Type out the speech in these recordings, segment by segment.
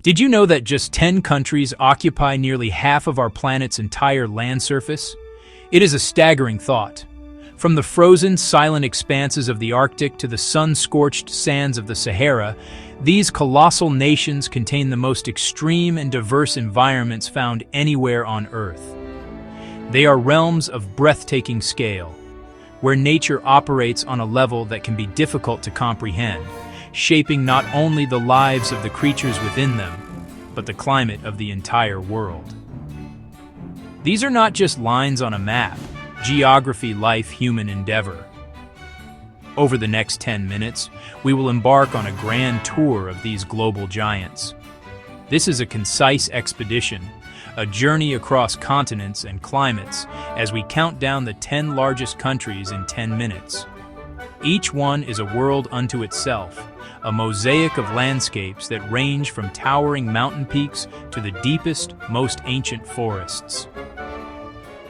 Did you know that just 10 countries occupy nearly half of our planet's entire land surface? It is a staggering thought. From the frozen, silent expanses of the Arctic to the sun-scorched sands of the Sahara, these colossal nations contain the most extreme and diverse environments found anywhere on Earth. They are realms of breathtaking scale, where nature operates on a level that can be difficult to comprehend, shaping not only the lives of the creatures within them, but the climate of the entire world. These are not just lines on a map, geography, life, human endeavor. Over the next 10 minutes, we will embark on a grand tour of these global giants. This is a concise expedition, a journey across continents and climates as we count down the 10 largest countries in 10 minutes. Each one is a world unto itself, a mosaic of landscapes that range from towering mountain peaks to the deepest, most ancient forests.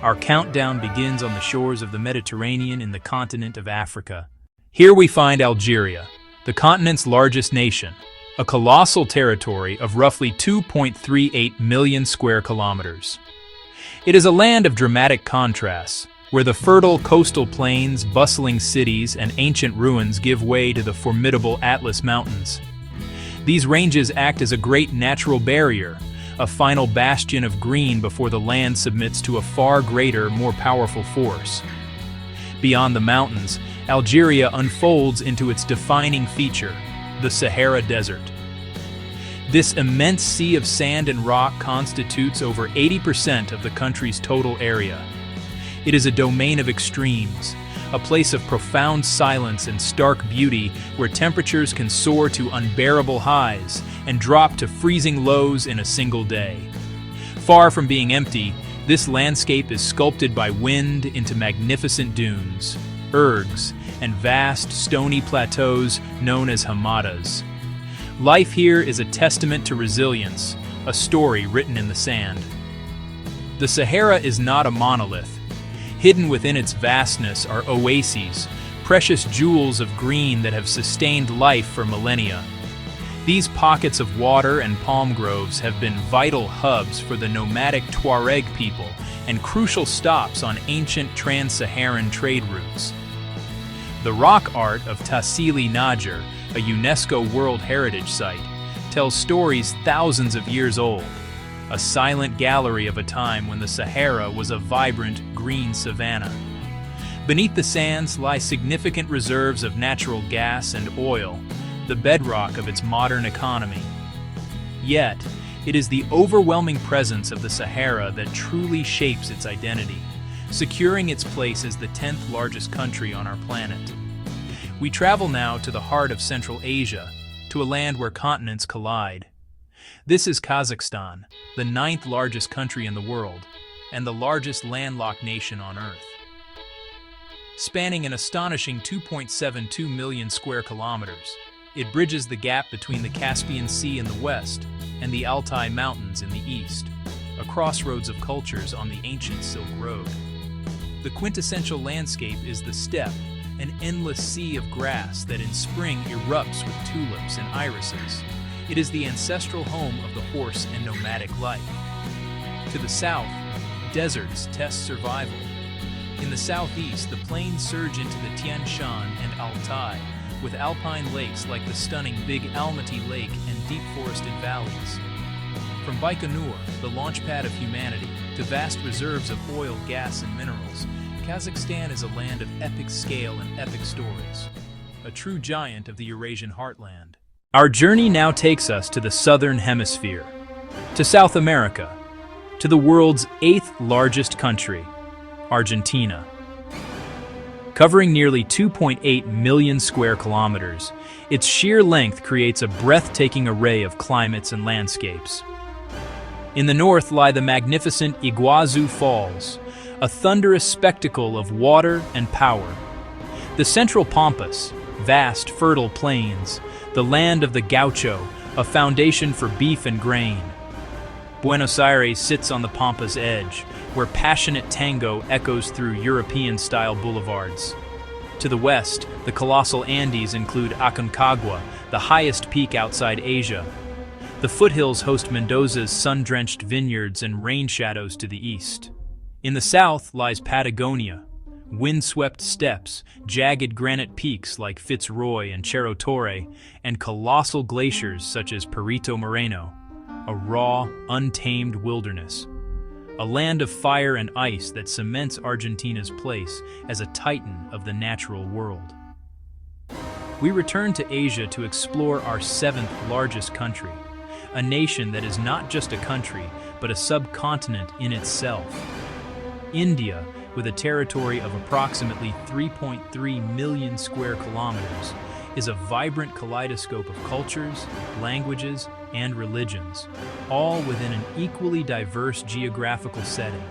Our countdown begins on the shores of the Mediterranean in the continent of Africa. Here we find Algeria, the continent's largest nation, a colossal territory of roughly 2.38 million square kilometers. It is a land of dramatic contrasts, where the fertile coastal plains, bustling cities, and ancient ruins give way to the formidable Atlas Mountains. These ranges act as a great natural barrier, a final bastion of green before the land submits to a far greater, more powerful force. Beyond the mountains, Algeria unfolds into its defining feature, the Sahara Desert. This immense sea of sand and rock constitutes over 80% of the country's total area. It is a domain of extremes, a place of profound silence and stark beauty where temperatures can soar to unbearable highs and drop to freezing lows in a single day. Far from being empty, this landscape is sculpted by wind into magnificent dunes, ergs, and vast stony plateaus known as hamadas. Life here is a testament to resilience, a story written in the sand. The Sahara is not a monolith. Hidden within its vastness are oases, precious jewels of green that have sustained life for millennia. These pockets of water and palm groves have been vital hubs for the nomadic Tuareg people and crucial stops on ancient trans-Saharan trade routes. The rock art of Tassili N'Ajjer, a UNESCO World Heritage Site, tells stories thousands of years old, a silent gallery of a time when the Sahara was a vibrant, green savanna. Beneath the sands lie significant reserves of natural gas and oil, the bedrock of its modern economy. Yet, it is the overwhelming presence of the Sahara that truly shapes its identity, securing its place as the 10th largest country on our planet. We travel now to the heart of Central Asia, to a land where continents collide. This is Kazakhstan, the 9th largest country in the world, and the largest landlocked nation on Earth. Spanning an astonishing 2.72 million square kilometers, it bridges the gap between the Caspian Sea in the west and the Altai Mountains in the east, a crossroads of cultures on the ancient Silk Road. The quintessential landscape is the steppe, an endless sea of grass that in spring erupts with tulips and irises. It is the ancestral home of the horse and nomadic life. To the south, deserts test survival. In the southeast, the plains surge into the Tian Shan and Altai, with alpine lakes like the stunning Big Almaty Lake and deep forested valleys. From Baikonur, the launchpad of humanity, to vast reserves of oil, gas, and minerals, Kazakhstan is a land of epic scale and epic stories, a true giant of the Eurasian heartland. Our journey now takes us to the southern hemisphere, to South America, to the world's 8th largest country, Argentina. Covering nearly 2.8 million square kilometers, its sheer length creates a breathtaking array of climates and landscapes. In the north lie the magnificent Iguazu Falls, a thunderous spectacle of water and power. The central Pampas, vast, fertile plains, the land of the gaucho, a foundation for beef and grain. Buenos Aires sits on the Pampas edge, where passionate tango echoes through European-style boulevards. To the west, the colossal Andes include Aconcagua, the highest peak outside Asia. The foothills host Mendoza's sun-drenched vineyards and rain shadows to the east. In the south lies Patagonia, windswept steppes, jagged granite peaks like Fitzroy and Cerro Torre, and colossal glaciers such as Perito Moreno, a raw, untamed wilderness. A land of fire and ice that cements Argentina's place as a titan of the natural world. We return to Asia to explore our seventh largest country, a nation that is not just a country, but a subcontinent in itself. India, with a territory of approximately 3.3 million square kilometers, is a vibrant kaleidoscope of cultures, languages, and religions, all within an equally diverse geographical setting.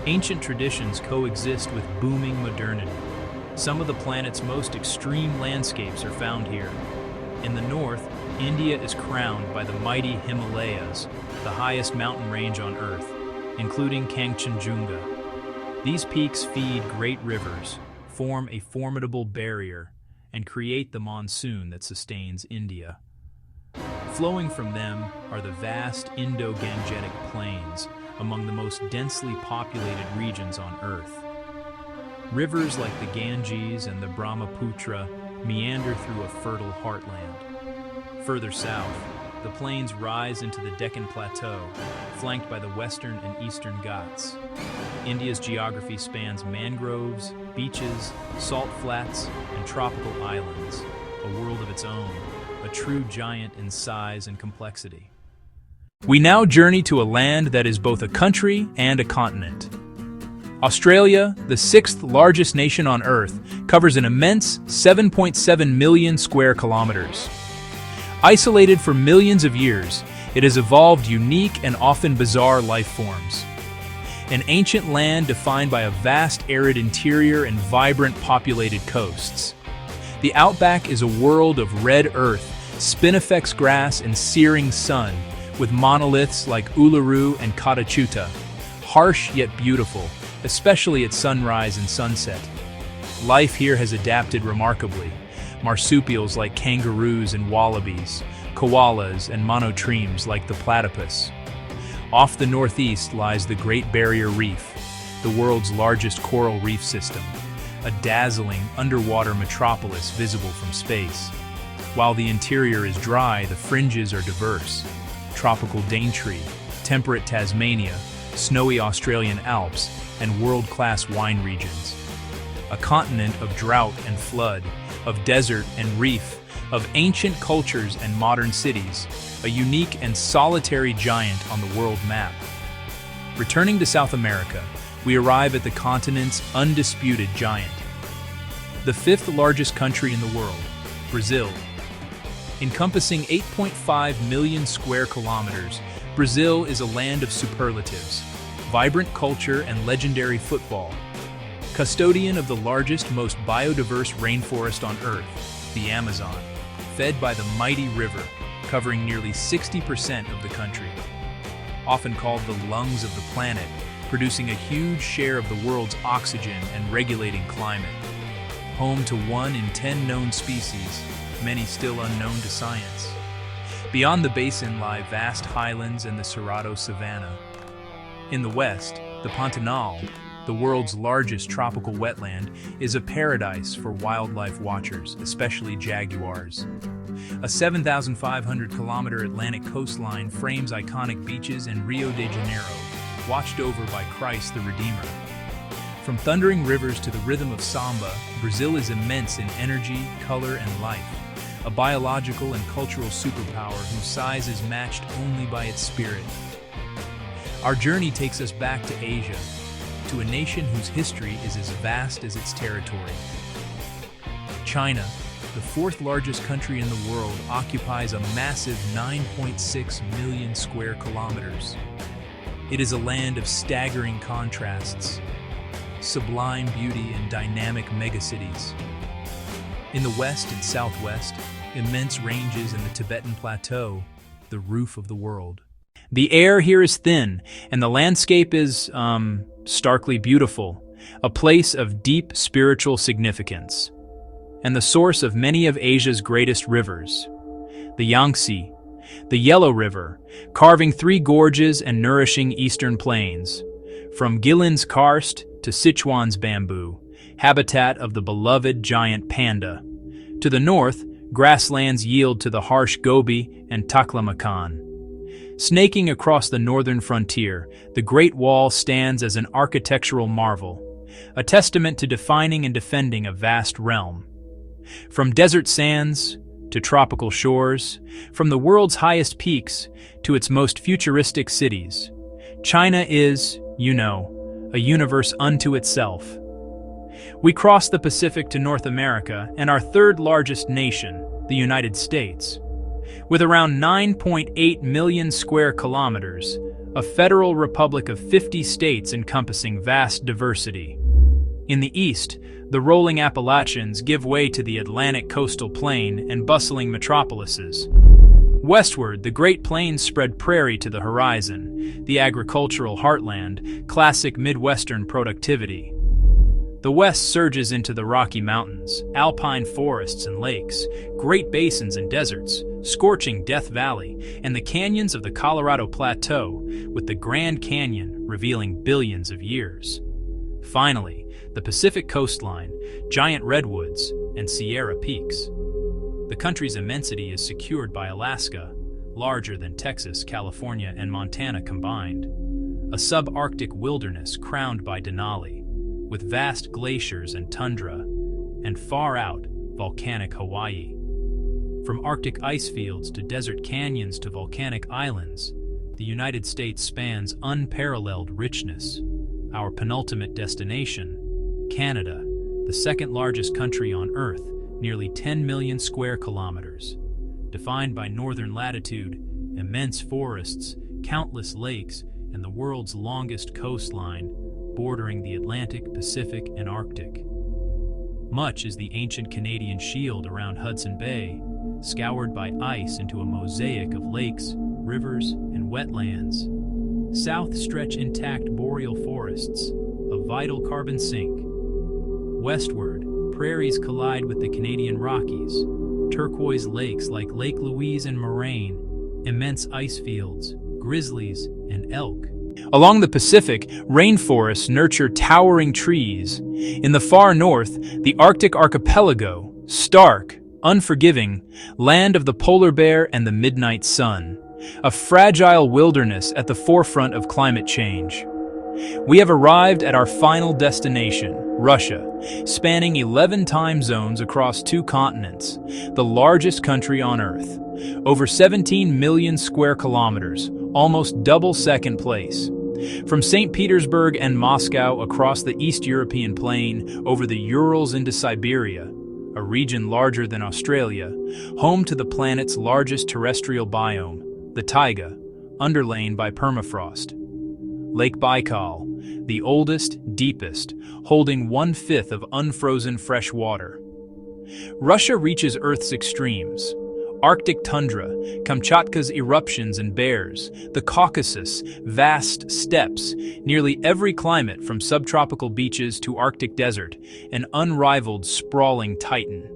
Ancient traditions coexist with booming modernity. Some of the planet's most extreme landscapes are found here. In the north, India is crowned by the mighty Himalayas, the highest mountain range on Earth, including Kangchenjunga. These peaks feed great rivers, form a formidable barrier, and create the monsoon that sustains India. Flowing from them are the vast Indo-Gangetic plains, among the most densely populated regions on Earth. Rivers like the Ganges and the Brahmaputra meander through a fertile heartland. Further south, the plains rise into the Deccan Plateau, flanked by the western and eastern Ghats. India's geography spans mangroves, beaches, salt flats, and tropical islands, a world of its own, a true giant in size and complexity. We now journey to a land that is both a country and a continent. Australia, the sixth largest nation on Earth, covers an immense 7.7 million square kilometers. Isolated for millions of years, it has evolved unique and often bizarre life forms. An ancient land defined by a vast arid interior and vibrant populated coasts. The outback is a world of red earth, spinifex grass, and searing sun, with monoliths like Uluru and Katachuta, harsh yet beautiful, especially at sunrise and sunset. Life here has adapted remarkably. Marsupials like kangaroos and wallabies, koalas and monotremes like the platypus. Off the northeast lies the Great Barrier Reef, the world's largest coral reef system, a dazzling underwater metropolis visible from space. While the interior is dry, the fringes are diverse. Tropical Daintree, temperate Tasmania, snowy Australian Alps, and world-class wine regions. A continent of drought and flood, of desert and reef, of ancient cultures and modern cities, a unique and solitary giant on the world map. Returning to South America, we arrive at the continent's undisputed giant. The fifth largest country in the world, Brazil. Encompassing 8.5 million square kilometers, Brazil is a land of superlatives, vibrant culture and legendary football. Custodian of the largest, most biodiverse rainforest on Earth, the Amazon, fed by the mighty river, covering nearly 60% of the country. Often called the lungs of the planet, producing a huge share of the world's oxygen and regulating climate. Home to 1 in 10 known species, many still unknown to science. Beyond the basin lie vast highlands and the Cerrado savanna. In the west, the Pantanal, the world's largest tropical wetland, is a paradise for wildlife watchers, especially jaguars. A 7,500-kilometer Atlantic coastline frames iconic beaches and Rio de Janeiro, watched over by Christ the Redeemer. From thundering rivers to the rhythm of samba, Brazil is immense in energy, color, and life, a biological and cultural superpower whose size is matched only by its spirit. Our journey takes us back to Asia, to a nation whose history is as vast as its territory. China, the fourth largest country in the world, occupies a massive 9.6 million square kilometers. It is a land of staggering contrasts, sublime beauty and dynamic megacities. In the west and southwest, immense ranges in the Tibetan Plateau, the roof of the world. The air here is thin, and the landscape is, starkly beautiful, a place of deep spiritual significance, and the source of many of Asia's greatest rivers. The Yangtze, The Yellow River, carving 3 gorges and nourishing eastern plains. From Guilin's karst to Sichuan's bamboo, habitat of the beloved giant panda. To the north, grasslands yield to the harsh Gobi and Taklamakan. Snaking across the northern frontier, the Great Wall stands as an architectural marvel, a testament to defining and defending a vast realm. From desert sands to tropical shores, from the world's highest peaks to its most futuristic cities, China is, a universe unto itself. We cross the Pacific to North America and our third largest nation, the United States. With around 9.8 million square kilometers, a federal republic of 50 states encompassing vast diversity. In the east, the rolling Appalachians give way to the Atlantic coastal plain and bustling metropolises. Westward, the Great Plains spread prairie to the horizon, the agricultural heartland, classic Midwestern productivity. The west surges into the Rocky Mountains, alpine forests and lakes, great basins and deserts, scorching Death Valley, and the canyons of the Colorado Plateau, with the Grand Canyon revealing billions of years. Finally, the Pacific coastline, giant redwoods, and Sierra peaks. The country's immensity is secured by Alaska, larger than Texas, California, and Montana combined. A subarctic wilderness crowned by Denali, with vast glaciers and tundra, and far out, volcanic Hawaii. From Arctic ice fields to desert canyons to volcanic islands, the United States spans unparalleled richness. Our penultimate destination, Canada, the second largest country on Earth, nearly 10 million square kilometers. Defined by northern latitude, immense forests, countless lakes, and the world's longest coastline, bordering the Atlantic, Pacific, and Arctic. Much is the ancient Canadian Shield around Hudson Bay, scoured by ice into a mosaic of lakes, rivers, and wetlands. South stretch intact boreal forests, a vital carbon sink. Westward, prairies collide with the Canadian Rockies, turquoise lakes like Lake Louise and Moraine, immense ice fields, grizzlies, and elk. Along the Pacific, rainforests nurture towering trees. In the far north, the Arctic archipelago, stark, unforgiving, land of the polar bear and the midnight sun, a fragile wilderness at the forefront of climate change. We have arrived at our final destination, Russia, spanning 11 time zones across 2 continents, the largest country on Earth. Over 17 million square kilometers, almost double second place. From St. Petersburg and Moscow across the East European plain, over the Urals into Siberia, a region larger than Australia, home to the planet's largest terrestrial biome, the taiga, underlain by permafrost. Lake Baikal, the oldest, deepest, holding 1/5 of unfrozen fresh water. Russia reaches Earth's extremes. Arctic tundra, Kamchatka's eruptions and bears, the Caucasus, vast steppes, nearly every climate from subtropical beaches to Arctic desert, an unrivaled sprawling titan.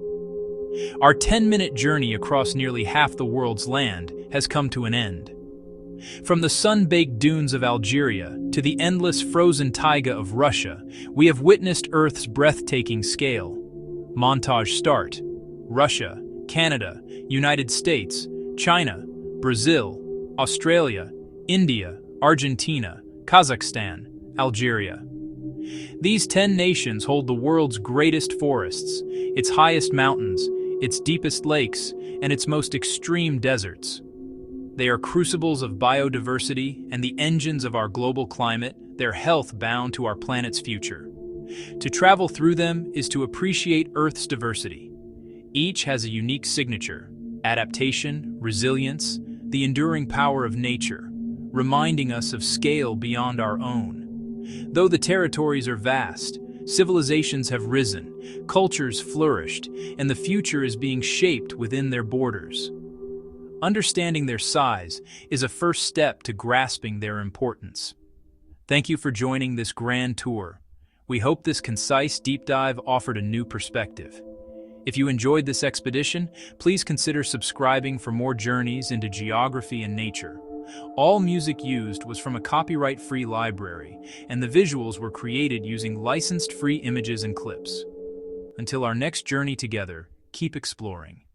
Our 10-minute journey across nearly half the world's land has come to an end. From the sun-baked dunes of Algeria to the endless frozen taiga of Russia, we have witnessed Earth's breathtaking scale. Montage start. Russia, Canada, United States, China, Brazil, Australia, India, Argentina, Kazakhstan, Algeria. These 10 nations hold the world's greatest forests, its highest mountains, its deepest lakes, and its most extreme deserts. They are crucibles of biodiversity and the engines of our global climate, their health bound to our planet's future. To travel through them is to appreciate Earth's diversity. Each has a unique signature: adaptation, resilience, the enduring power of nature, reminding us of scale beyond our own. Though the territories are vast, civilizations have risen, cultures flourished, and the future is being shaped within their borders. Understanding their size is a first step to grasping their importance. Thank you for joining this grand tour. We hope this concise deep dive offered a new perspective. If you enjoyed this expedition, please consider subscribing for more journeys into geography and nature. All music used was from a copyright-free library, and the visuals were created using licensed free images and clips. Until our next journey together, keep exploring.